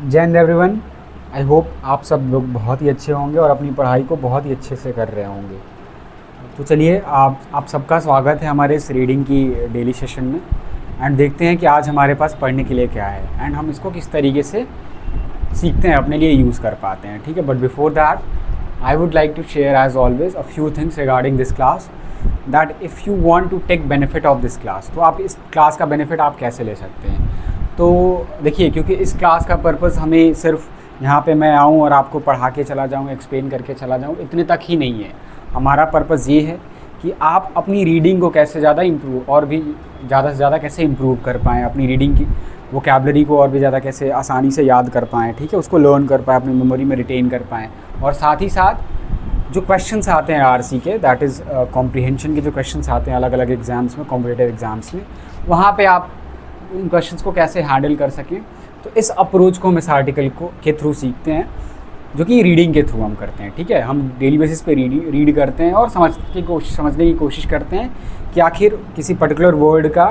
जय Hind everyone. I hope आप सब लोग बहुत ही अच्छे होंगे और अपनी पढ़ाई को बहुत ही अच्छे से कर रहे होंगे। तो चलिए आप सबका स्वागत है हमारे इस रीडिंग की डेली सेशन में। एंड देखते हैं कि आज हमारे पास पढ़ने के लिए क्या है एंड हम इसको किस तरीके से सीखते हैं, अपने लिए यूज़ कर पाते हैं। ठीक है, but before that I would like to share as always a few things regarding this class that if you want to take benefit of this class, तो आप इस क्लास का बेनिफिट आप कैसे ले सकते हैं। तो देखिए, क्योंकि इस क्लास का पर्पज़ हमें सिर्फ यहाँ पे मैं आऊँ और आपको पढ़ा के चला जाऊँ, एक्सप्लेन करके चला जाऊँ, इतने तक ही नहीं है। हमारा पर्पज़ ये है कि आप अपनी रीडिंग को कैसे ज़्यादा इम्प्रूव और भी ज़्यादा से ज़्यादा कैसे इम्प्रूव कर पाएँ, अपनी रीडिंग की वोकैबुलरी को और भी ज़्यादा कैसे आसानी से याद कर पाएँ। ठीक है, उसको लर्न कर पाएँ, अपनी मेमोरी में रिटेन कर पाएँ। और साथ ही साथ जो क्वेश्चंस आते हैं आरसी के, दैट इज़ कॉम्प्रिहेंशन के जो क्वेश्चंस आते हैं अलग अलग एग्ज़ाम्स में, कॉम्पिटिटिव एग्ज़ाम्स में, वहाँ पे आप उन क्वेश्चंस को कैसे हैंडल कर सकें। तो इस अप्रोच को हम इस आर्टिकल के थ्रू सीखते हैं, जो कि रीडिंग के थ्रू हम करते हैं। ठीक है, हम डेली बेसिस पे रीड करते हैं और समझने की कोशिश करते हैं कि आखिर किसी पर्टिकुलर वर्ड का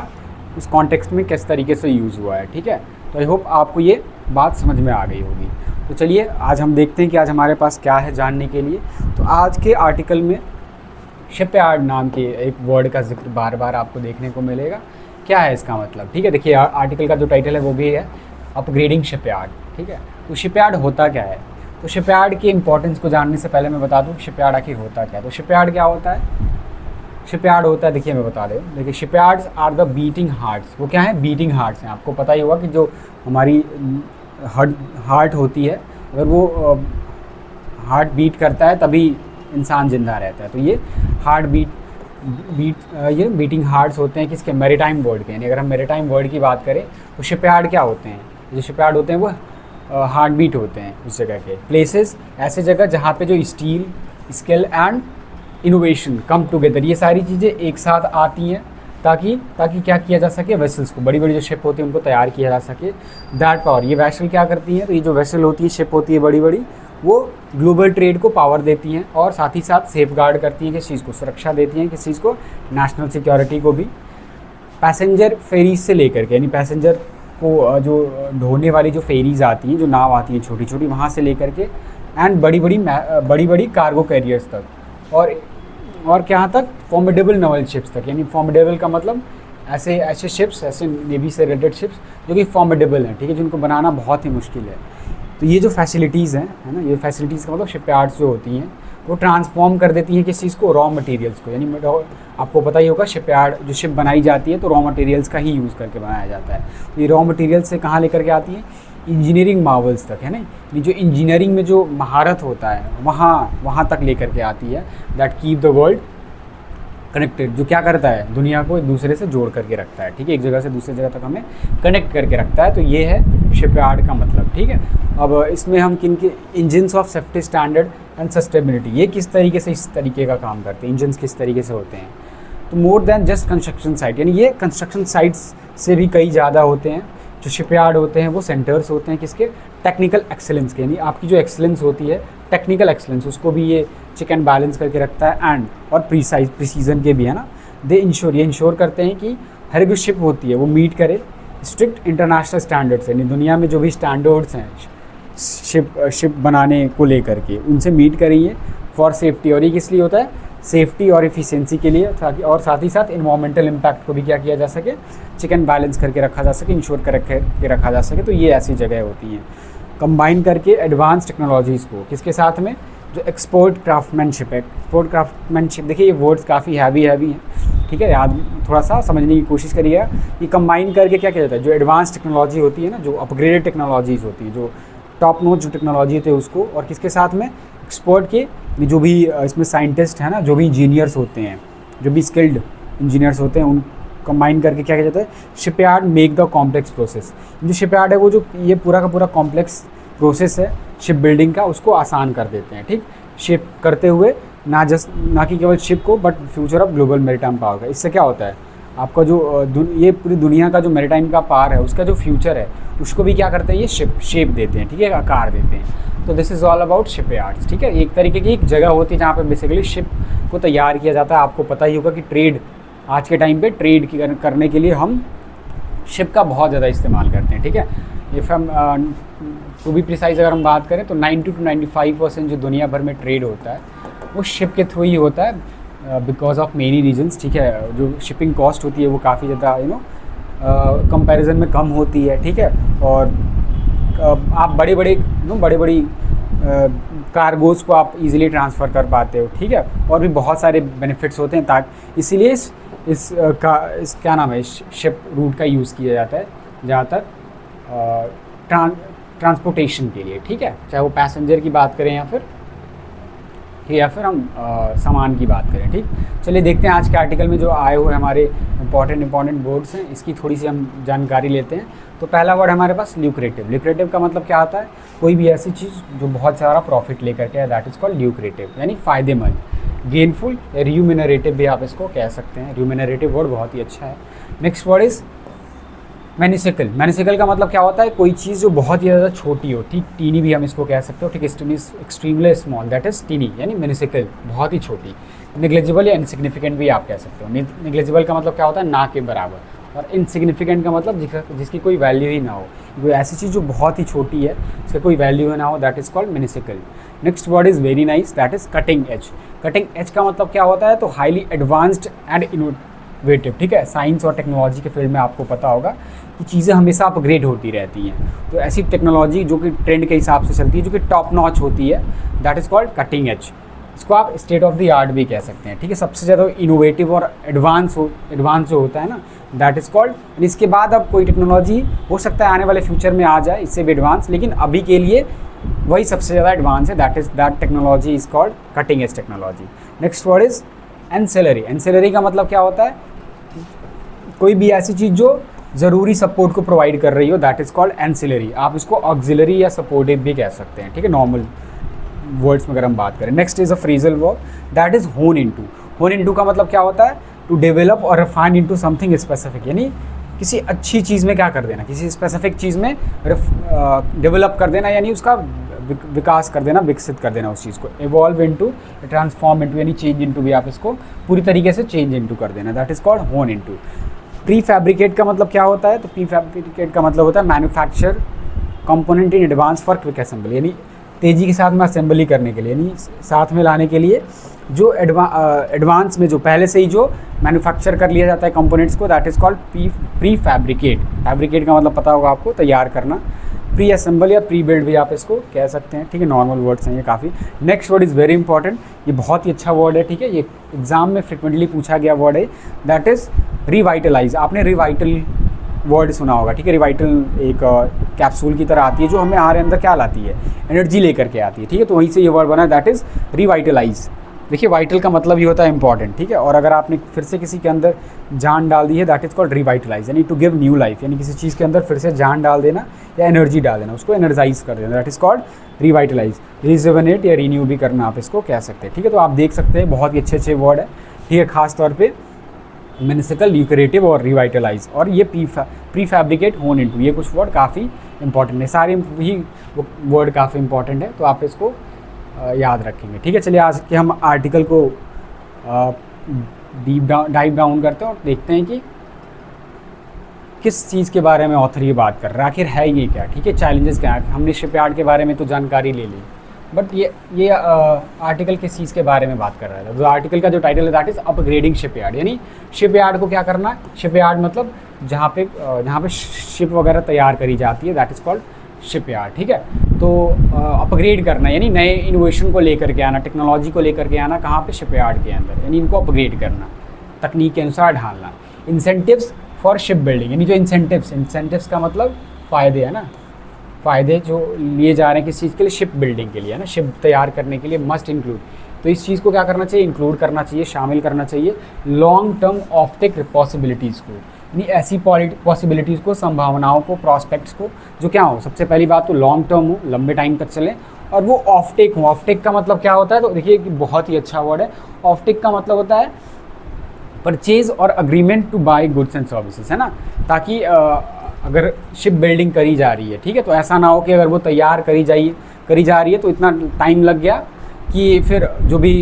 उस कॉन्टेक्स्ट में किस तरीके से यूज़ हुआ है। ठीक है, तो आई होप आपको ये बात समझ में आ गई होगी। तो चलिए आज हम देखते हैं कि आज हमारे पास क्या है जानने के लिए। तो आज के आर्टिकल में शिपयार्ड नाम के एक वर्ड का जिक्र बार बार आपको देखने को मिलेगा। क्या है इसका मतलब? ठीक है, देखिए आर्टिकल का जो टाइटल है वो भी है अपग्रेडिंग शिपयार्ड। ठीक है, तो शिपयार्ड होता क्या है? तो शिपयार्ड की इंपॉर्टेंस को जानने से पहले मैं बता दूं शिपयार्ड आखिर होता क्या है। तो शिपयार्ड क्या होता है? शिपयार्ड होता है, देखिए मैं बता दूँ, देखिए shipyards are the beating hearts. वो क्या है? बीटिंग हार्ट्स हैं। आपको पता ही होगा कि जो हमारी हार्ट होती है, अगर वो हार्ट बीट करता है तभी इंसान ज़िंदा रहता है। तो ये हार्ट ये बीटिंग हार्ट्स होते हैं किसके? मैरीटाइम वर्ड के। यानी अगर हम मैरीटाइम वर्ड की बात करें तो शिपयार्ड क्या होते हैं? जो शिपयार्ड होते हैं वो हार्ट बीट होते हैं उस जगह के। प्लेसेस, ऐसे जगह जहाँ पे जो steel, skill and innovation come together, ये सारी चीज़ें एक साथ आती हैं ताकि क्या किया जा सके, वेसल्स को, बड़ी बड़ी जो शिप होती है उनको तैयार किया जा सके। दैट पावर, ये वेसल क्या करती हैं? तो ये जो वेसल होती है, शिप होती है बड़ी बड़ी, वो ग्लोबल ट्रेड को पावर देती हैं और साथ ही साथ सेफ गार्ड करती हैं किस चीज़ को? सुरक्षा देती हैं किस चीज़ को? नेशनल सिक्योरिटी को भी। पैसेंजर फेरीज से लेकर के, यानी पैसेंजर को जो ढोने वाली जो फेरीज आती हैं, जो नाव आती हैं छोटी छोटी, वहाँ से लेकर के एंड बड़ी बड़ी कार्गो कैरियर्स तक, और क्या तक? फॉर्मिडेबल नवल शिप्स तक। यानी फॉर्मिडेबल का मतलब ऐसे शिप्स, ऐसे नेवी से रिलेटेड शिप्स जो कि फॉर्मिडेबल हैं। ठीक है, जिनको बनाना बहुत ही मुश्किल है। तो ये जो फैसिलिटीज़ हैं, है ना, ये फैसिलिटीज़ का मतलब शिपयार्ड्स जो होती हैं वो ट्रांसफॉर्म कर देती हैं किस चीज़ को? रॉ मटेरियल्स को। यानी आपको पता ही होगा शिपयार्ड जो शिप बनाई जाती है तो रॉ मटेरियल्स का ही यूज़ करके बनाया जाता है। तो ये रॉ मटेरियल्स से कहाँ लेकर के आती है? इंजीनियरिंग मार्वल्स तक, है ना। ये जो इंजीनियरिंग में जो महारत होता है वहाँ तक लेकर के आती है। That keep the world connected, जो क्या करता है? दुनिया को एक दूसरे से जोड़ करके रखता है। ठीक है, एक जगह से दूसरी जगह तक हमें कनेक्ट करके रखता है। तो ये है शिपयार्ड का मतलब। ठीक है, अब इसमें हम किन के engines of safety standard and sustainability, ये किस तरीके से इस तरीके का काम करते हैं, इंजन्स किस तरीके से होते हैं। तो more than just construction site, यानी ये कंस्ट्रक्शन साइट्स से भी कई ज़्यादा होते हैं। जो शिपयार्ड होते हैं वो सेंटर्स होते हैं किसके? टेक्निकल एक्सेलेंस के। यानी आपकी जो एक्सेलेंस होती है, टेक्निकल एक्सेलेंस, उसको भी ये चेक एंड बैलेंस करके रखता है। एंड और प्रिसीजन के भी, है ना। ये इंश्योर करते हैं कि हर एक जो शिप होती है वो मीट करे स्ट्रिक्ट इंटरनेशनल स्टैंडर्ड्स। यानी दुनिया में जो भी स्टैंडर्ड्स हैं शिप बनाने को लेकर के, उनसे मीट करिए फॉर सेफ्टी। और ये किस लिए होता है? सेफ्टी और एफिशिएंसी के लिए, ताकि और साथ ही साथ इन्वायरमेंटल इम्पैक्ट को भी क्या किया जा सके? चेक एंड बैलेंस करके रखा जा सके, इंश्योर करके रखा जा सके। तो ये ऐसी जगह होती हैं कंबाइन करके एडवांस टेक्नोलॉजीज़ को किसके साथ में? जो एक्सपोर्ट क्राफ्टमैनशिप है। एक्सपोर्ट क्राफ्टमैनशिप, देखिए ये वर्ड्स काफ़ी हैवी हैं। ठीक है, याद थोड़ा सा समझने की कोशिश करिएगा। ये कंबाइन करके क्या किया जाता है? जो एडवांस टेक्नोलॉजी होती है ना, जो अपग्रेडेड टेक्नोलॉजीज़ होती है, जो टॉप नोच जो टेक्नोलॉजी होती है उसको, और किसके साथ में? एक्सपोर्ट के जो भी इसमें साइंटिस्ट हैं ना, जो भी इंजीनियर्स होते हैं, जो भी स्किल्ड इंजीनियर्स होते हैं, उन कंबाइन करके क्या किया जाता है? Shipyard make the complex process. जो शिपयार्ड है वो जो ये पूरा का पूरा कॉम्प्लेक्स प्रोसेस है शिप बिल्डिंग का, उसको आसान कर देते हैं। ठीक, शिप करते हुए ना कि केवल शिप को, but future of global maritime power का। इससे क्या होता है? आपका जो ये पूरी दुनिया का जो मैरीटाइम का पावर है, उसका जो फ्यूचर है, उसको भी क्या करते हैं? ये शेप देते हैं। ठीक है, आकार देते हैं। तो this is all about shipyards. ठीक है, एक तरीके की एक जगह होती है जहाँ पे बेसिकली शिप को तैयार किया जाता है। आपको पता ही होगा कि ट्रेड, आज के टाइम पे ट्रेड करने के लिए हम शिप का बहुत ज़्यादा इस्तेमाल करते हैं। ठीक है, इफ़ हम टू बी प्रिसाइज अगर हम बात करें तो 90 to 95% जो दुनिया भर में ट्रेड होता है वो शिप के थ्रू ही होता है, बिकॉज ऑफ मेनी रीजन्स, ठीक है। जो शिपिंग कॉस्ट होती है वो काफ़ी ज़्यादा कंपैरिजन में कम होती है, ठीक है। और आप बड़े बड़ी कार्गोज को आप इजीली ट्रांसफ़र कर पाते हो, ठीक है। और भी बहुत सारे बेनिफिट्स होते हैं, ताकि इसीलिए इस क्या नाम है, शिप रूट का यूज़ किया जाता है ज़्यादातर ट्रांसपोर्टेशन के लिए, ठीक है। चाहे वो पैसेंजर की बात करें या फिर हम सामान की बात करें, ठीक। चलिए देखते हैं आज के आर्टिकल में जो आए हुए हमारे इंपॉर्टेंट वर्ड्स हैं, इसकी थोड़ी सी हम जानकारी लेते हैं। तो पहला वर्ड हमारे पास ल्यूक्रेटिव। ल्यूक्रेटिव का मतलब क्या आता है, कोई भी ऐसी चीज़ जो बहुत सारा प्रॉफिट लेकर के है, दैट इज़ कॉल्ड ल्यूक्रेटिव, यानी फ़ायदेमंद। गेनफुल, रियूमिनरेटिव भी आप इसको कह सकते हैं। रियूमिनरेटिव वर्ड बहुत ही अच्छा है। Next word is maniacal. Maniacal का मतलब क्या होता है, कोई चीज़ जो बहुत ही ज़्यादा छोटी हो, ठीक। टीनी भी हम इसको कह सकते हो, ठीक। Extremely small, that is tiny, यानी मैनिसिकल, बहुत ही छोटी। नेग्लिजिबल या इनसिग्निफिकेंट भी आप कह सकते हो। नेग्लिजिबल का मतलब क्या होता है, ना के बराबर। और इनसिग्निफिकेंट का मतलब जिसकी कोई वैल्यू ही ना हो, कोई ऐसी चीज़ जो बहुत ही छोटी है, जिसका कोई वैल्यू ही ना हो, that is called maniacal. Next word is very nice, that is cutting edge. Cutting edge का मतलब क्या होता है, तो हाईली एडवांस्ड एंड इनोवेटिव, ठीक है। साइंस और टेक्नोलॉजी के फील्ड में आपको पता होगा कि चीज़ें हमेशा अपग्रेड होती रहती हैं, तो ऐसी टेक्नोलॉजी जो कि ट्रेंड के हिसाब से चलती है, जो कि टॉप नॉच होती है, that is called cutting as. इसको आप स्टेट ऑफ द आर्ट भी कह सकते हैं, ठीक है। सबसे ज़्यादा इनोवेटिव और एडवांस जो होता है ना, दैट इज़ कॉल्ड। इसके बाद अब कोई टेक्नोलॉजी हो सकता है आने वाले फ्यूचर में आ जाए इससे भी एडवांस, लेकिन अभी के लिए वही सबसे ज़्यादा एडवांस है, that technology is called cutting edge technology. Next word is ancillary. Ancillary का मतलब क्या होता है, कोई भी ऐसी चीज़ जो ज़रूरी सपोर्ट को प्रोवाइड कर रही हो, दैट इज़ कॉल्ड एंसिलरी। आप इसको ऑक्सिलरी या सपोर्टिव भी कह सकते हैं, ठीक है, नॉर्मल वर्ड्स में अगर हम बात करें। Next is a phrasal verb, that is होन इनटू। होन इनटू का मतलब क्या होता है, टू डेवलप और रिफाइन इनटू समथिंग स्पेसिफिक, यानी किसी अच्छी चीज़ में क्या कर देना, किसी स्पेसिफिक चीज़ में डेवलप कर देना, यानी उसका विकास कर देना, विकसित कर देना उस चीज़ को। एवॉल्व इनटू, ट्रांसफॉर्म इनटू, यानी चेंज इनटू भी आप इसको पूरी तरीके से चेंज इनटू कर देना, दैट इज़ कॉल्ड होन इनटू। प्री फैब्रिकेट का मतलब क्या होता है, तो प्री फैब्रिकेट का मतलब होता है manufacture component in advance for quick assembly, यानी तेज़ी के साथ में असेंबली करने के लिए, यानी साथ में लाने के लिए जो एडवांस में जो पहले से ही जो मैन्युफैक्चर कर लिया जाता है कंपोनेंट्स को, that is called pre fabricate. Fabricate का मतलब पता होगा आपको, तैयार करना। प्री असेंबल या प्री बिल्ड भी आप इसको कह सकते हैं, ठीक है। नॉर्मल वर्ड्स हैं ये काफ़ी। Next word is very important, ये बहुत ही अच्छा वर्ड है, ठीक है। ये एग्जाम में फ्रिक्वेंटली पूछा गया वर्ड है, दैट इज़ रिवाइटलाइज। आपने रिवाइटल वर्ड सुना होगा, ठीक है। रिवाइटल एक कैप्सूल की तरह आती है, जो हमें हमारे अंदर क्या लाती है, एनर्जी लेकर के आती है, ठीक है। तो वहीं से ये वर्ड बना, दैट इज़ रिवाइटलाइज। देखिए वाइटल का मतलब ही होता है इंपॉर्टेंट, ठीक है। और अगर आपने फिर से किसी के अंदर जान डाल दी है, दैट इज़ कॉल्ड रिवाइटलाइज, यानी टू गिव न्यू लाइफ, यानी किसी चीज़ के अंदर फिर से जान डाल देना या एनर्जी डाल देना, उसको एनर्जाइज कर देना, that is called revitalise. Rejuvenate या रिन्यू भी करना आप इसको कह सकते हैं, ठीक है। तो आप देख सकते हैं बहुत ही अच्छे वर्ड है, ठीक है। खास तौर पर म्यूनिसिकल, ल्यूक्रेटिव और रिवाइटलाइज, और ये प्री फैब्रिकेट, होन इनटू, ये कुछ वर्ड काफ़ी इंपॉर्टेंट है, सारे ही वर्ड काफ़ी इंपॉर्टेंट है, तो आप इसको याद रखेंगे, ठीक है। चलिए आज के हम आर्टिकल को डाइव डाउन करते हैं और देखते हैं कि किस चीज़ के बारे में ऑथर ये बात कर रहा है, आखिर है ये क्या, ठीक है। चैलेंजेस क्या है, हमने शिपयार्ड के बारे में तो जानकारी ले ली, बट ये आर्टिकल किस चीज़ के बारे में बात कर रहा है। तो आर्टिकल का जो टाइटल है, दैट इज़ अपग्रेडिंग शिपयार्ड, यानी शिपयार्ड को क्या करना है। शिपयार्ड मतलब जहाँ पे शिप वगैरह तैयार करी जाती है, दैट इज़ कॉल्ड शिपयार्ड, ठीक है। तो अपग्रेड करना, यानी नए इनोवेशन को लेकर के आना, टेक्नोलॉजी को लेकर के आना, कहाँ पे, शिपयार्ड के अंदर, यानी इनको अपग्रेड करना, तकनीक के अनुसार ढालना। इंसेंटिव्स फॉर शिप बिल्डिंग, यानी जो इंसेंटिव्स का मतलब फ़ायदे है ना, फ़ायदे जो लिए जा रहे हैं किस चीज़ के लिए, शिप बिल्डिंग के लिए, है ना, शिप तैयार करने के लिए, मस्ट इंक्लूड। तो इस चीज़ को क्या करना चाहिए, इंक्लूड करना चाहिए, शामिल करना चाहिए लॉन्ग टर्म ऑफटेक पॉसिबिलिटीज़ को, यानी ऐसी पॉसिबिलिटीज़ को, संभावनाओं को, प्रॉस्पेक्ट्स को, जो क्या हो, सबसे पहली बात तो लॉन्ग टर्म हो, लंबे टाइम तक चलें, और वो ऑफटेक हो। ऑफटेक का मतलब क्या होता है, तो देखिए कि बहुत ही अच्छा वर्ड है। ऑफटेक का मतलब होता है परचेज और agreement to buy goods and services, है ना, ताकि अगर शिप बिल्डिंग करी जा रही है, ठीक है, तो ऐसा ना हो कि अगर वो तैयार करी जा रही है तो इतना टाइम लग गया कि फिर जो भी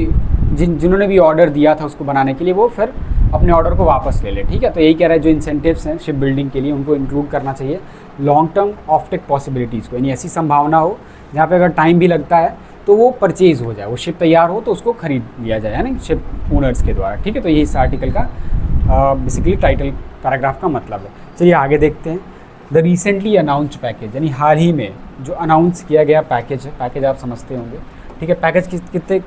जिन्होंने भी ऑर्डर दिया था उसको बनाने के लिए, वो फिर अपने ऑर्डर को वापस ले ले। ठीक है, तो यही कह रहा है जो इंसेंटिव्स हैं शिप बिल्डिंग के लिए उनको इंक्लूड करना चाहिए लॉन्ग टर्म ऑफटेक पॉसिबिलिटीज़ को, यानी ऐसी संभावना हो जहाँ पे अगर टाइम भी लगता है तो वो परचेज़ हो जाए, वो शिप तैयार हो तो उसको खरीद लिया जाए, है ना, शिप ओनर्स के द्वारा। ठीक है, तो यही इस आर्टिकल का बेसिकली टाइटल पैराग्राफ का मतलब है। चलिए आगे देखते हैं। द रिसेंटली अनाउंस्ड पैकेज, यानी हाल ही में जो अनाउंस किया गया पैकेज है, पैकेज आप समझते होंगे। ठीक है, पैकेज कितने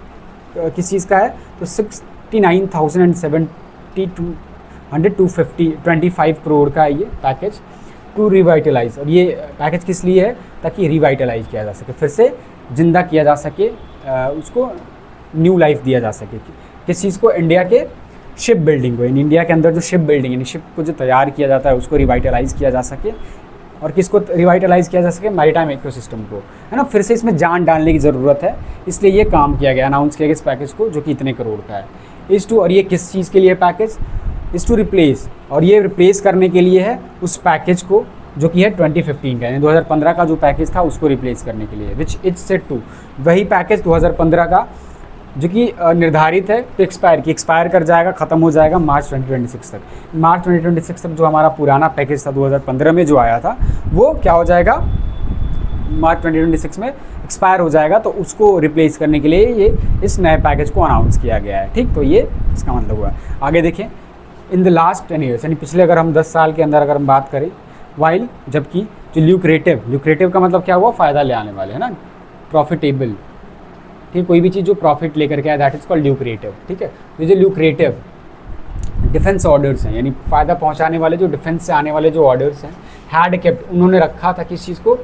किस चीज़ का है, तो 69,025 करोड़ का है ये पैकेज टू रिवाइटलाइज। और ये पैकेज किस लिए है, ताकि रिवाइटलाइज किया जा सके, फिर से जिंदा किया जा सके, उसको न्यू लाइफ दिया जा सके। किस चीज़ को, इंडिया के शिप बिल्डिंग को, यानी इंडिया के अंदर जो शिप बिल्डिंग यानी शिप को जो तैयार किया जाता है उसको रिवाइटलाइज किया जा सके। और किसको रिवाइटलाइज किया जा सके, मैरीटाइम इकोसिस्टम को, है ना, फिर से इसमें जान डालने की ज़रूरत है, इसलिए ये काम किया गया, अनाउंस किया गया इस पैकेज को जो कि इतने करोड़ का है। और ये किस चीज़ के लिए पैकेज, इज़ टू रिप्लेस, और ये रिप्लेस करने के लिए है उस पैकेज को जो कि है 2015 का, यानी 2015 का जो पैकेज था उसको रिप्लेस करने के लिए, विच इज सेट टू, वही पैकेज 2015 का जो कि निर्धारित है कि एक्सपायर कर जाएगा, ख़त्म हो जाएगा मार्च 2026 तक। मार्च 2026 तक जो हमारा पुराना पैकेज था 2015 में जो आया था वो क्या हो जाएगा, मार्च 2026 में एक्सपायर हो जाएगा, तो उसको रिप्लेस करने के लिए ये इस नए पैकेज को अनाउंस किया गया है। ठीक, तो ये इसका मतलब हुआ। आगे देखें, इन द लास्ट 10 ईयर्स, यानी पिछले अगर हम 10 साल के अंदर अगर हम बात करें, वाइल, जबकि जो ल्यूक्रेटिव का मतलब क्या हुआ, फ़ायदा ले आने वाले, है ना, प्रॉफिटेबल। ठीक, कोई भी चीज़ जो प्रॉफिट लेकर के आए, दैट इज़ कॉल्ड ल्यूक्रेटिव। ठीक है, ये जो ल्यूक्रेटिव डिफेंस ऑर्डर्स हैं, यानी फ़ायदा पहुंचाने वाले जो डिफेंस से आने वाले जो ऑर्डर्स हैं, हैड केप्ट, उन्होंने रखा था किस चीज़ को,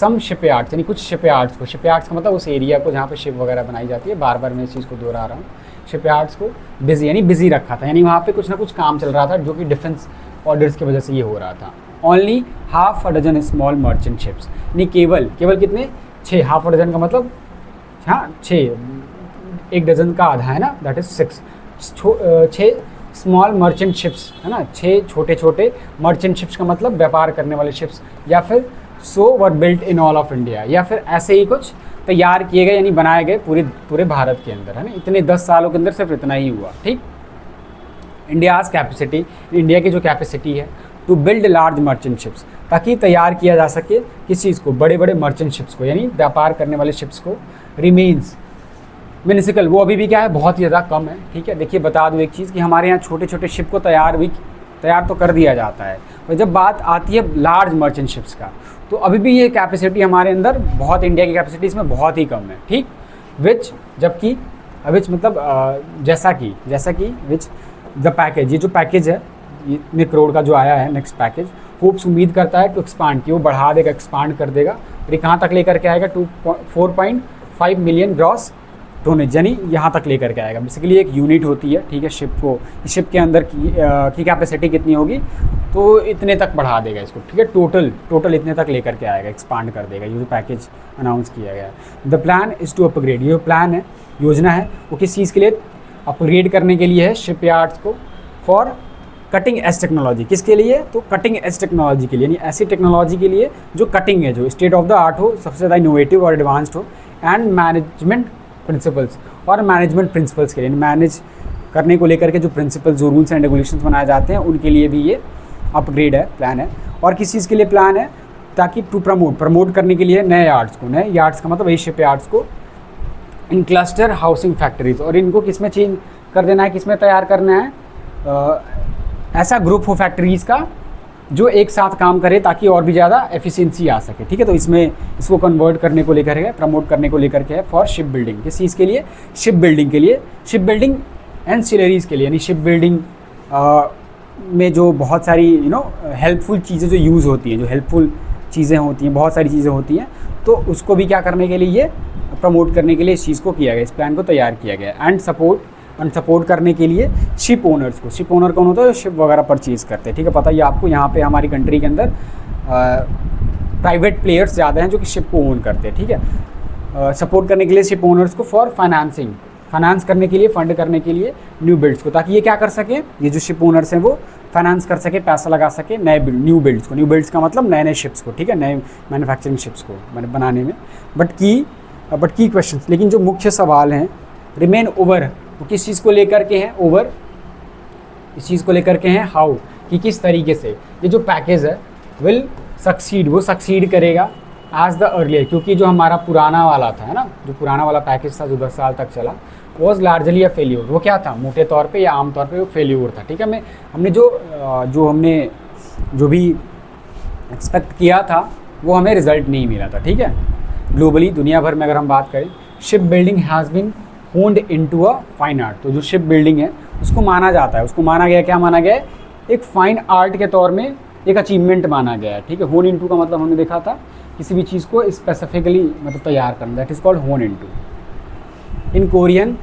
सम शिपयार्ड्स, यानी कुछ शिपयार्ड्स को। शिपयार्ड्स का मतलब उस एरिया को जहाँ पे शिप वगैरह बनाई जाती है, बार बार मैं इस चीज़ को दोहरा रहा हूँ, शिपयार्ड्स को बिजी, यानी बिजी रखा था, यानी वहाँ पे कुछ ना कुछ काम चल रहा था जो कि डिफेंस ऑर्डर्स की वजह से ये हो रहा था। Only half a dozen small merchant ships, यानी केवल कितने, 6, हाफ अ डजन का मतलब, हाँ 6, एक डजन का आधा है ना, that is 6 small merchant ships, है ना, 6 छोटे छोटे मर्चेंट शिप्स का मतलब व्यापार करने वाले शिप्स, या फिर were built in all of India, या फिर ऐसे ही कुछ तैयार किए गए यानी बनाए गए पूरे भारत के अंदर, है ना। इतने 10 सालों के अंदर सिर्फ इतना ही हुआ। ठीक, इंडियाज़ कैपेसिटी, इंडिया की जो कैपेसिटी है to build large merchant ships, ताकि तैयार किया जा सके किस चीज़ को, बड़े बड़े मर्चेंट शिप्स को, यानी व्यापार करने वाले शिप्स को, रिमेन्स मिनिसिकल, वो अभी भी क्या है, बहुत ही ज़्यादा कम है। ठीक है, देखिए बता दूँ एक चीज़ कि हमारे यहाँ छोटे छोटे शिप को तैयार तो कर दिया जाता है, और जब बात आती है लार्ज मर्चेंट शिप्स का, तो अभी भी ये कैपेसिटी हमारे अंदर बहुत, इंडिया की कैपेसिटी इसमें बहुत ही कम है। ठीक, विच मतलब जैसा कि विच द पैकेज, ये जो पैकेज है इतने करोड़ का जो आया है नेक्स्ट पैकेज, होप्स उम्मीद करता है टू एक्सपांड, कि वो बढ़ा देगा, एक्सपांड कर देगा, और ये कहाँ तक लेकर के आएगा, 4.5 मिलियन ग्रॉस टोनेज, यानी यहाँ तक लेकर के आएगा। बेसिकली एक यूनिट होती है, ठीक है, शिप के अंदर की कैपेसिटी कितनी होगी, तो इतने तक बढ़ा देगा इसको। ठीक है, टोटल इतने तक लेकर के आएगा, एक्सपांड कर देगा, ये जो पैकेज अनाउंस किया गया है। The plan is to upgrade, ये जो प्लान है, योजना है, वो किस चीज़ के लिए, अपग्रेड करने के लिए है शिपयार्ड्स को, फॉर कटिंग एज टेक्नोलॉजी, किसके लिए, तो कटिंग एज टेक्नोलॉजी के लिए, यानी ऐसी टेक्नोलॉजी के लिए जो कटिंग है, जो स्टेट ऑफ द आर्ट हो, सबसे ज़्यादा इनोवेटिव और एडवांस्ड हो, एंड मैनेजमेंट प्रिंसिपल्स, और मैनेजमेंट प्रिंसिपल्स के लिए, मैनेज करने को लेकर के जो प्रिंसिपल्स, जो रूल्स एंड रेगुलेशंस बनाए जाते हैं, उनके लिए भी ये अपग्रेड है, प्लान है। और किस चीज़ के लिए प्लान है, ताकि टू प्रमोट करने के लिए नए यार्ड्स का मतलब वही शिप यार्ड्स को, इन क्लस्टर हाउसिंग फैक्ट्रीज, और इनको किस में चेंज कर देना है, किस में तैयार करना है, ऐसा ग्रुप हो फैक्ट्रीज़ का जो एक साथ काम करे, ताकि और भी ज़्यादा एफिशिएंसी आ सके। ठीक है, तो इसको कन्वर्ट करने को लेकर है, प्रमोट करने को लेकर के है, फॉर शिप बिल्डिंग, किस चीज़ के लिए, शिप बिल्डिंग एंसिलरीज़ के लिए, यानी शिप बिल्डिंग में जो बहुत सारी हेल्पफुल चीज़ें जो यूज़ होती हैं, जो हेल्पफुल चीज़ें होती हैं, बहुत सारी चीज़ें होती हैं, तो उसको भी क्या करने के लिए, ये प्रमोट करने के लिए इस चीज़ को किया गया, इस प्लान को तैयार किया गया। एंड सपोर्ट करने के लिए शिप ओनर्स को, शिप ओनर कौन होता है, शिप वगैरह परचेज़ करते हैं। ठीक है, पता ही आपको, यहाँ पे हमारी कंट्री के अंदर प्राइवेट प्लेयर्स ज़्यादा हैं जो कि शिप को ओन करते हैं। ठीक है, सपोर्ट करने के लिए शिप ओनर्स को, फॉर फाइनेंस करने के लिए, फंड करने के लिए न्यू बिल्ड्स को, ताकि ये क्या कर सकें, ये जो शिप ओनर्स हैं वो फाइनेंस कर सके, पैसा लगा सके न्यू बिल्ड्स को। न्यू बिल्ड्स का मतलब नए शिप्स को, ठीक है, नए मैन्युफैक्चरिंग शिप्स को बनाने में। बट की क्वेश्चन, लेकिन जो मुख्य सवाल हैं, रिमेन ओवर, वो किस चीज़ को लेकर के हैं, ओवर इस चीज़ को लेकर के हैं हाउ, कि किस तरीके से ये जो पैकेज है विल सक्सीड, वो सक्सीड करेगा एज द अर्लियर, क्योंकि जो हमारा पुराना वाला था, है ना, जो पुराना वाला पैकेज था जो 10 साल तक चला, वॉज लार्जली अ फेल्यूर। वो क्या था, मोटे तौर पे या आम तौर पे वो फेल्यूर था। ठीक है, हमने जो भी एक्सपेक्ट किया था वो हमें रिजल्ट नहीं मिला था। ठीक है, ग्लोबली दुनिया भर में अगर हम बात करें, ship building has been honed into a fine art. तो जो शिप बिल्डिंग है उसको माना जाता है, उसको माना गया, क्या माना गया है, एक फाइन आर्ट के तौर में एक अचीवमेंट माना गया है। ठीक है, होन इनटू का मतलब हमने देखा था किसी भी चीज़ को स्पेसिफिकली मतलब तैयार करना, दैट इज़ कॉल्ड होन इनटू। इन कोरियन,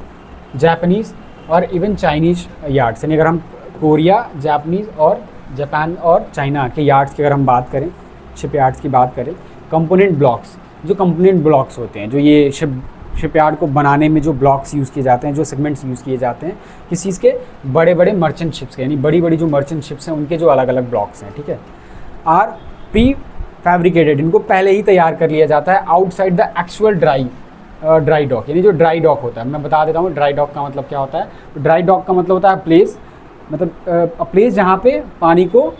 जापानीज़ और इवन चाइनीज़ यार्ड्स, यानी अगर हम कोरिया, जापानीज़ और जापान और चाइना के यार्ड्स की अगर हम बात करें, शिप यार्ड्स की बात करें, कंपोनेंट ब्लॉक्स, जो कंपोनेंट ब्लॉक्स होते हैं, जो ये शिप यार्ड को बनाने में जो ब्लॉक्स यूज़ किए जाते हैं, जो सेगमेंट्स यूज़ किए जाते हैं, किस चीज़ के, बड़े बड़े मर्चेंट शिप्स के, यानी बड़ी बड़ी जो मर्चेंट शिप्स हैं उनके जो अलग अलग ब्लॉक्स हैं। ठीक है, आर प्री फैब्रिकेटेड, इनको पहले ही तैयार कर लिया जाता है outside the actual dry dock, यानी जो ड्राई डॉक होता है, मैं बता देता हूँ ड्राई डॉक का मतलब क्या होता है। ड्राई डॉक का मतलब होता है प्लेस, मतलब प्लेस जहाँ पे पानी को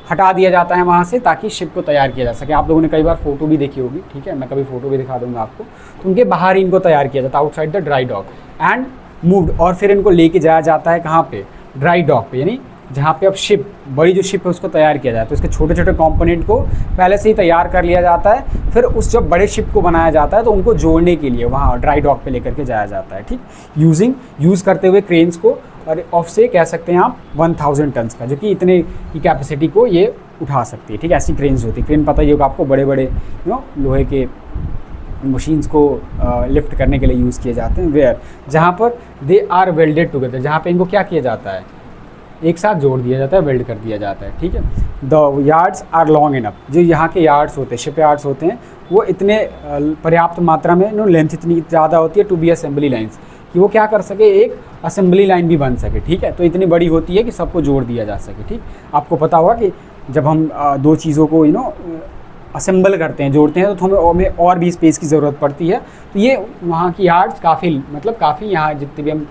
हटा दिया जाता है वहाँ से, ताकि शिप को तैयार किया जा सके। आप लोगों ने कई बार फोटो भी देखी होगी, ठीक है, मैं कभी फोटो भी दिखा दूंगा आपको। तो उनके बाहर ही इनको तैयार किया जाता है outside the dry dock and moved, और फिर इनको लेके जाया जाता है कहाँ पे, ड्राई डॉक पे, यानी जहाँ पे अब शिप, बड़ी जो शिप है उसको तैयार किया जाता है। तो इसके छोटे छोटे कंपोनेंट को पहले से ही तैयार कर लिया जाता है, फिर उस जब बड़े शिप को बनाया जाता है तो उनको जोड़ने के लिए वहाँ ड्राई डॉक पे लेकर के जाया जाता है। ठीक, यूज़ करते हुए क्रेन्स को, और ऑफ से कह सकते हैं आप 1000 टन्स का, जो कि इतने की कैपेसिटी को ये उठा सकती है। ठीक है, ऐसी क्रेन्स होती है। क्रेन पता ही होगा आपको, बड़े बड़े लोहे के मशीन्स को लिफ्ट करने के लिए यूज़ किए जाते हैं। वेयर, जहाँ पर दे आर वेल्डेड टुगेदर, जहाँ पे इनको क्या किया जाता है, एक साथ जोड़ दिया जाता है, वेल्ड कर दिया जाता है। ठीक है, the yards are long enough, जो यहाँ के यार्ड्स होते हैं, शिप यार्ड्स होते हैं, वो इतने पर्याप्त मात्रा में लेंथ इतनी ज़्यादा होती है टू बी असेंबली लाइन्स, कि वो क्या कर सके, एक असेंबली लाइन भी बन सके। ठीक है, तो इतनी बड़ी होती है कि सबको जोड़ दिया जा सके। ठीक, आपको पता होगा कि जब हम दो चीज़ों को असेंबल करते हैं, जोड़ते हैं, तो हमें और भी स्पेस की ज़रूरत पड़ती है। तो ये वहाँ की यार्ड्स काफ़ी यहाँ जितने भी हम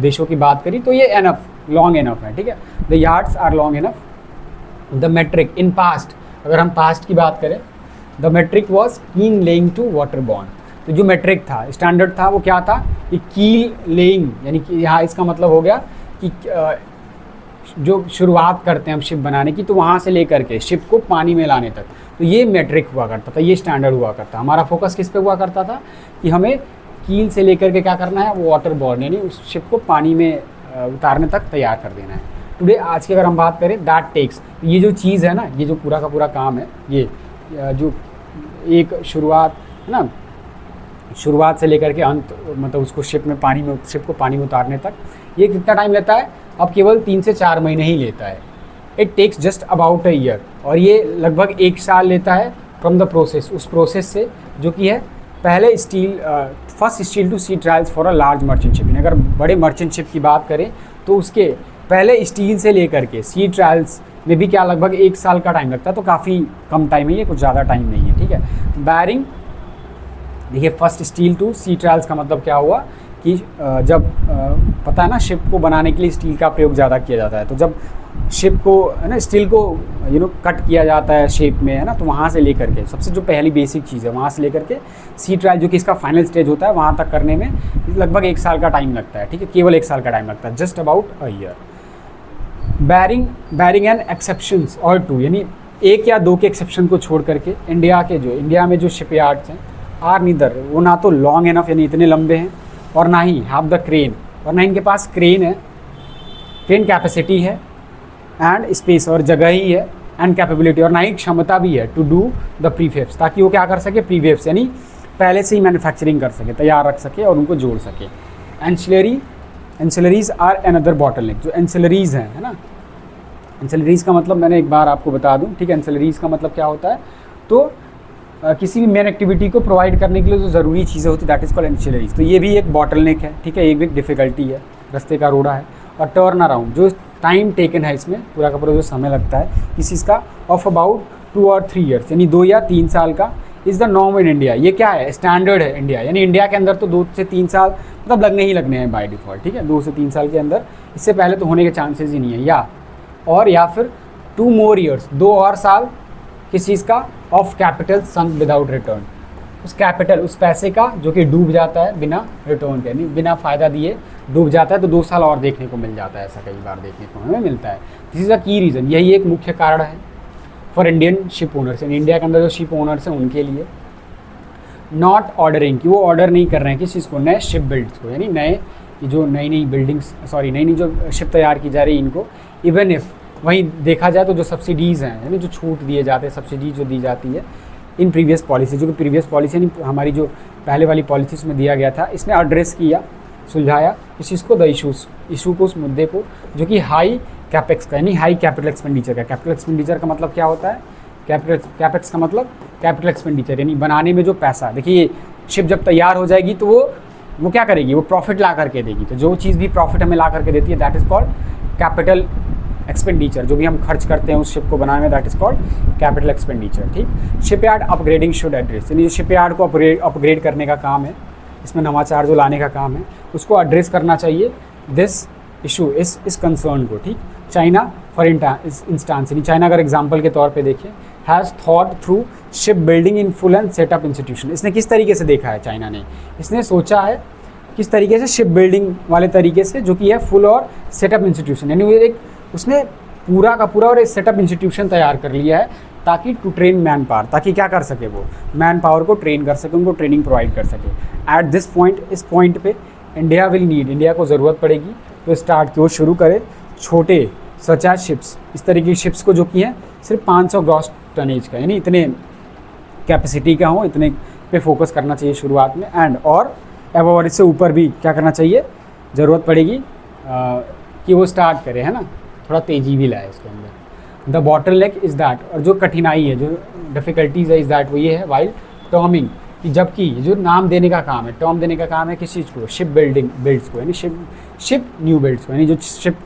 देशों की बात करी तो ये एनफ, लॉन्ग एनफ है। ठीक है, the yards are long enough. The metric in past, अगर हम पास्ट की बात करें, the metric was keen laying to water borne. तो जो मेट्रिक था, स्टैंडर्ड था, वो क्या था, कि कील लेइंग, यानी कि यहाँ इसका मतलब हो गया कि जो शुरुआत करते हैं हम शिप बनाने की, तो वहाँ से लेकर के शिप को पानी में लाने तक, तो ये मेट्रिक हुआ करता था, ये स्टैंडर्ड हुआ करता। हमारा फोकस किस पे हुआ करता था, कि हमें कील से लेकर के क्या करना है, वो वाटर बॉर्न, यानी उस शिप को पानी में उतारने तक तैयार कर देना है। टुडे, आज की अगर हम बात करें, दैट टेक्स, ये जो चीज़ है ना, ये जो पूरा का पूरा काम है, ये जो एक शुरुआत है ना, शुरुआत से लेकर के अंत, मतलब उसको शिप को पानी में उतारने तक, ये कितना टाइम लेता है, अब केवल 3 से 4 महीने ही लेता है। It takes just about a year, और ये लगभग 1 साल लेता है फ्रॉम द प्रोसेस, उस प्रोसेस से, जो कि है पहले first steel to sea trials for a large merchant ship. अगर बड़े मर्चेंट शिप की बात करें तो उसके पहले स्टील से लेकर के सी ट्रायल्स में भी क्या लगभग 1 साल का टाइम लगता है। तो काफ़ी कम टाइम है ये, कुछ ज़्यादा टाइम नहीं है। ठीक है, बैरिंग, देखिए first steel to sea trials का मतलब क्या हुआ, कि जब पता है ना, शिप को बनाने के लिए स्टील का प्रयोग ज़्यादा किया जाता है। तो जब शिप को है ना, स्टील को कट किया जाता है शेप में, है ना, तो वहाँ से लेकर के सबसे जो पहली बेसिक चीज़ है, वहाँ से लेकर के सी ट्रायल, जो कि इसका फाइनल स्टेज होता है, वहाँ तक करने में लगभग 1 साल का टाइम लगता है। ठीक है, केवल 1 साल का टाइम लगता है, just about a year. Bearing and exceptions और 2, यानी 1 या 2 के एक्सेप्शन को छोड़ करके इंडिया में जो शिप यार्ड्स हैं, आर नीदर, वो ना तो लॉन्ग एनफ, यानी इतने लंबे हैं, और ना ही हैव द क्रेन, और ना इनके पास क्रेन है, क्रेन कैपेसिटी है, एंड स्पेस, और जगह ही है, एंड कैपेबिलिटी, और ना ही क्षमता भी है टू डू द प्रीफेप्स, ताकि वो क्या कर सके, प्रीफेप्स यानी पहले से ही मैन्युफैक्चरिंग कर सके, तैयार रख सके और उनको जोड़ सके। एंसिलरीज आर अनदर बॉटलनेक, जो एंसिलरीज हैं, है ना, एंसिलरीज का मतलब मैंने एक बार आपको बता दूं। ठीक है, एंसिलरीज का मतलब क्या होता है, तो किसी भी मेन एक्टिविटी को प्रोवाइड करने के लिए जो ज़रूरी चीज़ें होती है, दैट इज़ कॉल्ड एंसिलरीज। तो ये भी एक बॉटलनेक है। ठीक है, एक भी डिफ़िकल्टी है, रास्ते का रोड़ा है। और टर्न अराउंड, जो टाइम टेकन है इसमें, पूरा का पूरा जो समय लगता है किसी चीज़ का, ऑफ अबाउट 2 और 3 ईयर्स, यानी 2 या 3 साल का, is the norm in India. ये क्या है, स्टैंडर्ड है इंडिया, यानी इंडिया के अंदर तो 2 से 3 साल मतलब लगने ही लगने हैं बाय डिफ़ॉल्ट, ठीक है, 2 से 3 साल के अंदर, इससे पहले तो होने के चांसेस ही नहीं है। या फिर 2 more years, 2 और साल किस चीज़ का, of capital sunk without return, उस कैपिटल, उस पैसे का जो कि डूब जाता है बिना रिटर्न के, यानी बिना फ़ायदा दिए डूब जाता है, तो 2 साल और देखने को मिल जाता है, ऐसा कई बार देखने को हमें मिलता है। दिस इज़ अ की रीज़न, यही एक मुख्य कारण है for Indian ship owners, India के अंदर जो शिप ओनर्स हैं उनके लिए। नॉट ऑर्डरिंग, कि वो ऑर्डर नहीं कर रहे हैं किस चीज़ को, नए शिप बिल्ड्स को, यानी नए जो नई बिल्डिंग्स, नई जो शिप तैयार की जा रही है इनको। इवन इफ़ वहीं देखा जाए तो जो सब्सिडीज़ हैं, यानी जो छूट दिए जाते हैं, सब्सिडी जो दी जाती है इन प्रीवियस पॉलिसी, जो कि प्रीवियस पॉलिसी यानी हमारी जो पहले वाली पॉलिसीज़ में दिया गया था, इसने एड्रेस किया, सुलझाया इस चीज़ को, द इशू को, उस मुद्दे को, जो कि हाई कैपेक्स का, यानी हाई कैपिटल एक्सपेंडिचर का। कैपिटल एक्सपेंडिचर का मतलब क्या होता है, कैपेक्स का मतलब कैपिटल एक्सपेंडिचर, यानी बनाने में जो पैसा। देखिए शिप जब तैयार हो जाएगी तो वो क्या करेगी, वो प्रॉफिट ला करके देगी, तो जो चीज़ भी प्रॉफिट हमें ला करके देती है that is called capital expenditure. जो भी हम खर्च करते हैं उस शिप को बनाने में that is called capital expenditure, ठीक। शिपयार्ड अपग्रेडिंग शुड एड्रेस, यानी शिपयार्ड को अपग्रेड करने का काम है, इसमें नवाचार जो लाने का काम है उसको एड्रेस करना चाहिए, दिस इशू इस कंसर्न को, ठीक। चाइना फॉर इंस्टांस, यानी चाइना अगर एग्जाम्पल के तौर पे देखें, has thought through ship building in full and setup institution. इसने किस तरीके से देखा है चाइना ने, इसने सोचा है किस तरीके से, शिप बिल्डिंग वाले तरीके से, जो कि है फुल और सेटअप इंस्टीट्यूशन, यानी उसने पूरा का पूरा और एक सेटअप इंस्टीट्यूशन तैयार कर लिया है, ताकि टू ट्रेन मैन पावर, ताकि क्या कर सके, वो मैन पावर को ट्रेन कर सके, उनको ट्रेनिंग प्रोवाइड कर सके। एट दिस पॉइंट, इस पॉइंट पे इंडिया को ज़रूरत पड़ेगी तो स्टार्ट की, वो शुरू करे छोटे सच एज शिप्स, इस तरह की शिप्स को जो कि हैं सिर्फ 500 ग्रॉस टनेज का, यानी इतने कैपेसिटी का हो, इतने पे फोकस करना चाहिए शुरुआत में। एंड और इससे ऊपर भी क्या करना चाहिए, ज़रूरत पड़ेगी कि वो स्टार्ट करे, है ना, थोड़ा तेज़ी भी लाए इसके अंदर। द बॉटलनेक इज़ दैट, और जो कठिनाई है, जो डिफ़िकल्टीज़ है इज़ दैट, वो ये है वाइल टर्मिंग, कि जबकि जो नाम देने का काम है, टर्म देने का काम है किस चीज़ को, शिप बिल्ड्स को, यानी शिप न्यू बिल्ड्स को, यानी जो शिप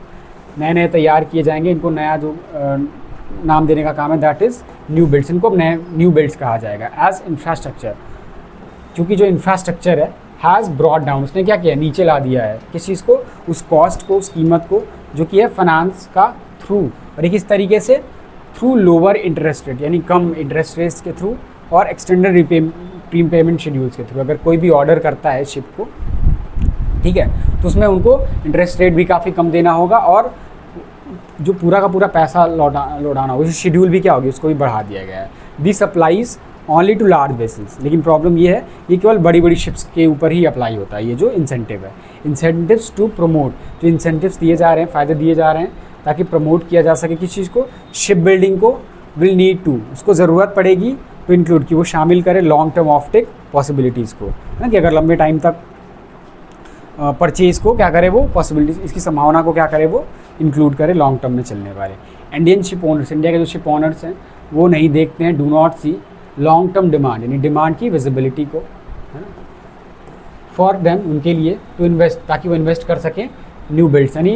नए नए तैयार किए जाएंगे, इनको नया जो नाम देने का काम है दैट इज़ न्यू बिल्ड्स, इनको नए न्यू बिल्ड्स कहा जाएगा। एज इंफ्रास्ट्रक्चर, क्योंकि जो इंफ्रास्ट्रक्चर है हैज़ ब्रॉड डाउन, उसने क्या किया, नीचे ला दिया है किस चीज़ को, उस कॉस्ट को, उस कीमत को, जो कि है फाइनेंस का थ्रू, और किस तरीके से, थ्रू लोअर इंटरेस्ट रेट, यानी कम इंटरेस्ट रेट्स के थ्रू, और एक्सटेंडेड प्रीपेमेंट शेड्यूल्स के थ्रू। अगर कोई भी ऑर्डर करता है शिप को, ठीक है, तो उसमें उनको इंटरेस्ट रेट भी काफ़ी कम देना होगा, और जो पूरा का पूरा पैसा लौटाना होगा, शेड्यूल भी क्या होगी, उसको भी बढ़ा दिया गया है। This applies only to large vessels, लेकिन प्रॉब्लम ये है, ये केवल बड़ी बड़ी शिप्स के ऊपर ही अप्लाई होता है, ये जो इंसेंटिव है, इंसेंटिव्स टू प्रमोट, जो इंसेंटिव्स दिए जा रहे हैं, फ़ायदे दिए जा रहे हैं ताकि प्रमोट किया जा सके किस चीज़ को, शिप बिल्डिंग को, विल नीड टू, उसको ज़रूरत पड़ेगी टू इंक्लूड, कि वो शामिल करे long term offtake possibilities को, है ना, कि अगर लंबे टाइम तक परचेज़ को क्या करे, वो पॉसिबिलिटीज़, इसकी संभावना को क्या करे, वो इंक्लूड करे लॉन्ग टर्म में चलने वाले। इंडियन शिप ओनर्स, इंडिया के जो शिप ओनर्स हैं वो नहीं देखते हैं, do not see long term demand, यानी डिमांड की विजिबिलिटी को, है ना, फॉर देम, उनके लिए, टू इन्वेस्ट, ताकि वो इन्वेस्ट कर सकें न्यू बिल्ड्स, यानी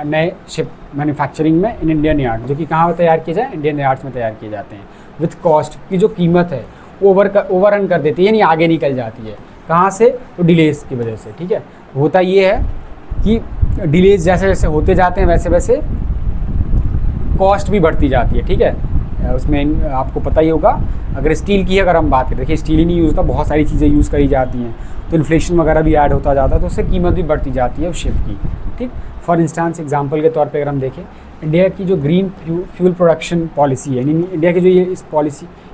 नए शिप मैन्युफैक्चरिंग में इन इंडियन यार्ड, जो कि कहाँ तैयार किए जाए, इंडियन यार्ड्स में तैयार किए जाते हैं। विथ कॉस्ट की जो कीमत है ओवररन कर देती है, यानी आगे निकल जाती है, कहाँ से, तो डिलेज की वजह से, ठीक है। होता ये है कि डिलेज जैसे जैसे होते जाते हैं वैसे वैसे कॉस्ट भी बढ़ती जाती है, ठीक है। उसमें आपको पता ही होगा, अगर स्टील की अगर हम बात करें, देखिए स्टील ही नहीं यूज़ होता, बहुत सारी चीज़ें यूज़ करी जाती हैं, तो इन्फ्लेशन वगैरह भी ऐड होता जाता है, तो उससे कीमत भी बढ़ती जाती है उस शिप की, ठीक। फॉर इंस्टांस एग्जांपल के तौर पे अगर हम देखें, इंडिया की जो ग्रीन फ्यूल प्रोडक्शन पॉलिसी है, यानी इंडिया की जो ये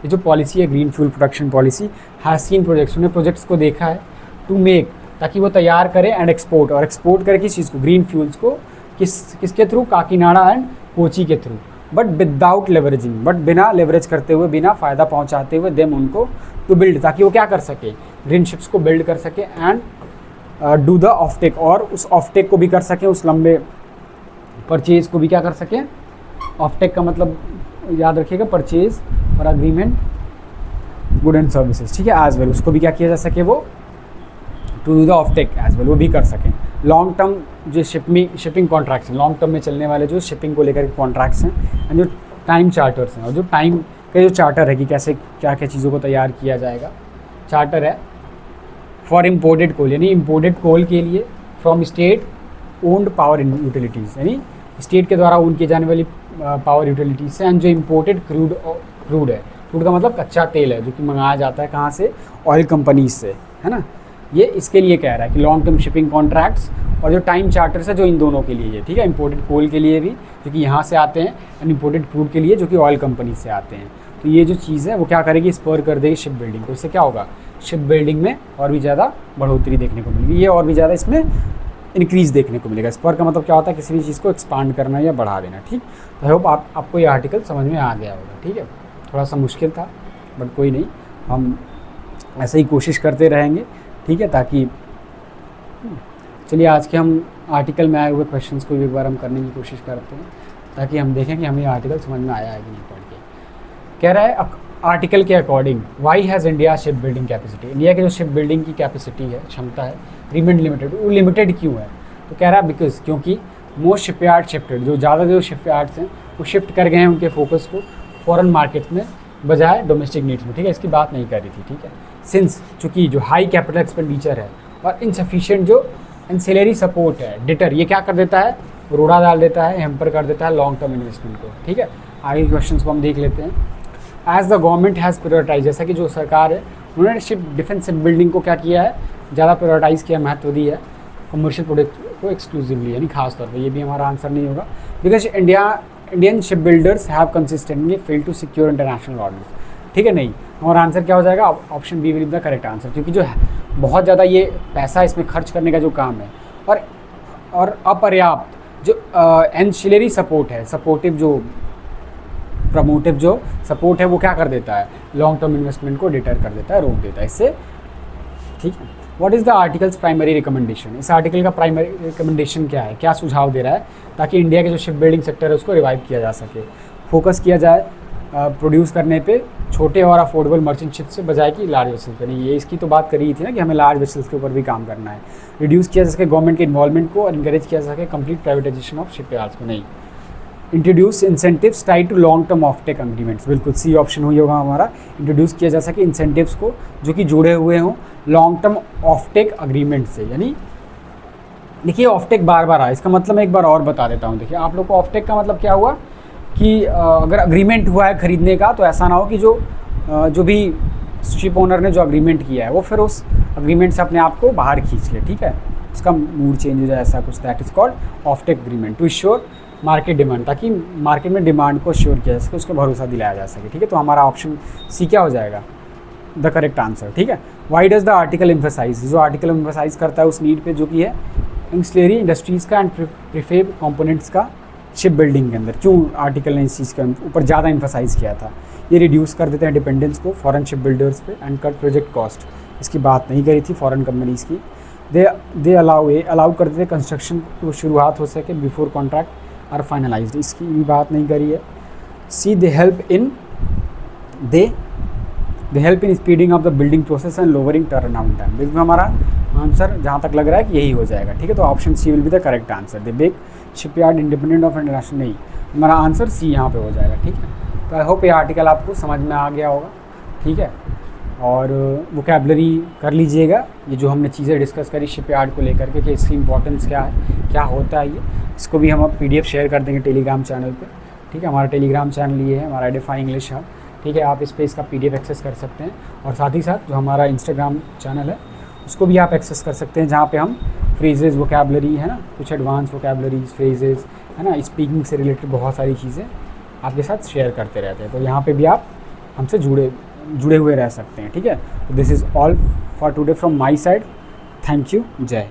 जो पॉलिसी है green fuel production policy, has seen projects, उन्हें प्रोजेक्ट्स को देखा है, टू मेक, ताकि वो तैयार करे एंड एक्सपोर्ट, और एक्सपोर्ट करे किस चीज़ को, ग्रीन फ्यूल्स को, किसके थ्रू, काकीनाडा एंड कोची के through, but without leveraging, but बिना लेवरेज करते हुए, बिना फ़ायदा पहुंचाते हुए, देम उनको टू बिल्ड, ताकि वो क्या कर सके, ग्रीन शिप्स को बिल्ड कर सके, एंड डू द ऑफटेक, और उस ऑफटेक को भी कर सकें, उस लंबे परचेज़ को भी क्या कर सकें, ऑफटेक का मतलब याद रखिएगा, परचेज़ और अग्रीमेंट गुड एंड सर्विसेज, ठीक है, एज वेल, उसको भी क्या किया जा सके, वो to do the offtake as well, वो भी कर सकें। लॉन्ग टर्म जो शिपिंग कॉन्ट्रैक्ट्स हैं, लॉन्ग टर्म में चलने वाले जो शिपिंग को लेकर के कॉन्ट्रैक्ट्स हैं, एंड जो टाइम चार्टर्स हैं, और जो टाइम का जो चार्टर है कि कैसे क्या क्या चीज़ों को तैयार किया जाएगा, चार्टर है फॉर इम्पोर्टेड कोल, यानी इम्पोर्टेड कोल के लिए from state owned power utilities, यानी स्टेट के द्वारा ओन किए जाने वाली पावर यूटिलिटीज से, एंड जो इम्पोर्टेड क्रूड है, क्रूड का मतलब कच्चा तेल है जो कि मंगाया जाता है कहाँ से, ऑयल कंपनीज से, है ना। ये इसके लिए कह रहा है कि लॉन्ग टर्म शिपिंग कॉन्ट्रैक्ट्स और जो टाइम चार्टर्स है जो इन दोनों के लिए है, ठीक है। इम्पोर्टेड कोल के लिए भी जो कि यहाँ से आते हैं, एंड इम्पोर्टेड क्रूड के लिए जो कि ऑयल कंपनी से आते हैं। तो ये जो चीज़ है वो क्या करेगी, स्पर कर देगी शिप बिल्डिंग को। इससे क्या होगा, शिप बिल्डिंग में और भी ज़्यादा बढ़ोतरी देखने को मिलेगी, ये और भी ज़्यादा इसमें इंक्रीज़ देखने को मिलेगा। स्पर का मतलब क्या होता है, किसी भी चीज़ को एक्सपांड करना या बढ़ा देना, ठीक। तो आई होप आपको ये आर्टिकल समझ में आ गया होगा, ठीक है। थोड़ा सा मुश्किल था बट कोई नहीं, हम ऐसे ही कोशिश करते रहेंगे, ठीक है। ताकि चलिए आज के हम आर्टिकल में आए हुए क्वेश्चंस को भी एक बार हम करने की कोशिश करते हैं, ताकि हम देखें कि हमें ये आर्टिकल समझ में आया है कि नहीं पढ़ के। कह रहा है आर्टिकल के according why has India ship building capacity, India की जो शिप बिल्डिंग की कैपेसिटी है, क्षमता है, रिमेन लिमिटेड, वो लिमिटेड क्यों है। तो कह रहा है बिकॉज क्योंकि मोस्ट शिपयार्ड शिफ्टेड, जो ज़्यादा जो शिपयार्ड्स हैं वो शिफ्ट कर गए हैं उनके फोकस को फॉरेन मार्केट में बजाय डोमेस्टिक नीड्स में, ठीक है। इसकी बात नहीं कर रही थी, ठीक है। सिंस चूँकि जो हाई कैपिटल एक्सपेंडिचर है और इनसफिशिएंट जो एंसिलरी सपोर्ट है, डिटर, ये क्या कर देता है, रोड़ा डाल देता है, हेम्पर कर देता है लॉन्ग टर्म इन्वेस्टमेंट को, ठीक है। आगे क्वेश्चन को हम देख लेते हैं। As the government has prioritise, जैसा कि जो सरकार है उन्होंने शिप डिफेंस बिल्डिंग को क्या किया है, ज़्यादा प्रायोरिटाइज़ किया, महत्व दी है कमर्शियल प्रोडक्ट को एक्सक्लूसिवली, यानी खास तौर पर। ये भी हमारा आंसर नहीं होगा, because Indian ship builders have consistently fail to secure international orders, ठीक है। नहीं, हमारा आंसर क्या हो जाएगा, option B will be the correct answer, क्योंकि जो बहुत ज़्यादा ये पैसा इसमें खर्च करने का जो काम है और अपर्याप्त जो एंसिलरी सपोर्ट है, सपोर्टिव जो प्रमोटिव जो सपोर्ट है वो क्या कर देता है, लॉन्ग टर्म इन्वेस्टमेंट को डिटर कर देता है, रोक देता है इससे, ठीक है। What is the articles primary recommendation, इस आर्टिकल का प्राइमरी रिकमेंडेशन क्या है, क्या सुझाव दे रहा है ताकि इंडिया के जो शिप बिल्डिंग सेक्टर है उसको रिवाइव किया जा सके, फोकस किया जाए प्रोड्यूस करने पे छोटे और अफोर्डेबल मर्चेंट शिप से बजाय कि लार्ज वेसल्स पे। नहीं, ये इसकी तो बात करी थी ना कि हमें लार्ज वेसल्स के ऊपर भी काम करना है। रिड्यूस किया जा सके गवर्नमेंट के इन्वॉल्वमेंट को और इनकरेज किया जा सके complete privatisation of ship yards को। नहीं, introduce incentives tied to long term offtake agreements, बिल्कुल सी ऑप्शन हुई होगा हमारा। इंट्रोड्यूस किया जा सके इंसेंटिव्स को जो कि जुड़े हुए हों long term offtake agreement से, यानी देखिए ऑफ टेक बार बार आया, इसका मतलब मैं एक बार और बता देता हूँ। देखिए आप लोग को ऑफ टेक का मतलब क्या हुआ कि अगर अग्रीमेंट हुआ है खरीदने का तो ऐसा ना हो कि जो भी शिप ओनर ने जो अग्रीमेंट किया है वो फिर उस अग्रीमेंट से अपने आप को बाहर खींच ले, ठीक है, उसका मूड चेंज हो जाए, ऐसा कुछ। That is called offtake agreement to sure market demand, ताकि मार्केट में डिमांड को श्योर किया जा सके, उसको भरोसा दिलाया जा सके, ठीक है। तो हमारा ऑप्शन सी क्या हो जाएगा, द करेक्ट आंसर, ठीक है। Why does the article emphasise, जो आर्टिकल एम्फेसाइज करता है उस नीड पे जो कि है एंसिलरी इंडस्ट्रीज़ का एंड प्रीफेब कंपोनेंट्स का शिप बिल्डिंग के अंदर, क्यों आर्टिकल ने इस चीज़ के ऊपर ज़्यादा एम्फेसाइज किया था। ये रिड्यूस कर देते हैं डिपेंडेंस को फॉरेन शिप बिल्डर्स पे एंड कट प्रोजेक्ट कॉस्ट, इसकी बात नहीं करी थी फॉरेन कंपनीज़ की। दे अलाउ कर देते कंस्ट्रक्शन को शुरुआत हो सके बिफोर कॉन्ट्रैक्ट आर फाइनलाइज्ड, इसकी भी बात नहीं करी है। See they help in speeding of the building process and lowering turnout time, बिल्कुल हमारा आंसर जहाँ तक लग रहा है कि यही हो जाएगा, ठीक है। तो option C will be the correct answer. They make shipyard independent of international, नहीं, हमारा आंसर सी यहाँ पे हो जाएगा, ठीक है। तो आई होप ये आर्टिकल आपको समझ में आ गया होगा, ठीक है। और वोकैबलरी कर लीजिएगा, ये जो हमने चीज़ें डिस्कस करी शिपयार्ड को लेकर के कि इसकी इंपॉर्टेंस क्या है, क्या होता है ये, इसको भी हम अब PDF शेयर कर देंगे टेलीग्राम चैनल पे, ठीक है। हमारा टेलीग्राम चैनल ये है, हमारा एडिफाई इंग्लिश हब, ठीक है। आप इस पर इसका PDF एक्सेस कर सकते हैं, और साथ ही साथ जो हमारा इंस्टाग्राम चैनल है उसको भी आप एक्सेस कर सकते हैं, जहाँ पे हम फ्रेजेज़, वोकैबलरी है ना, कुछ एडवांस वोकैबलरीज, फ्रेजेज़ है ना, स्पीकिंग से रिलेटेड बहुत सारी चीज़ें आपके साथ शेयर करते रहते हैं। तो यहाँ पे भी आप हमसे जुड़े हुए रह सकते हैं, ठीक है। तो this is all for today from my side, thank you, जय।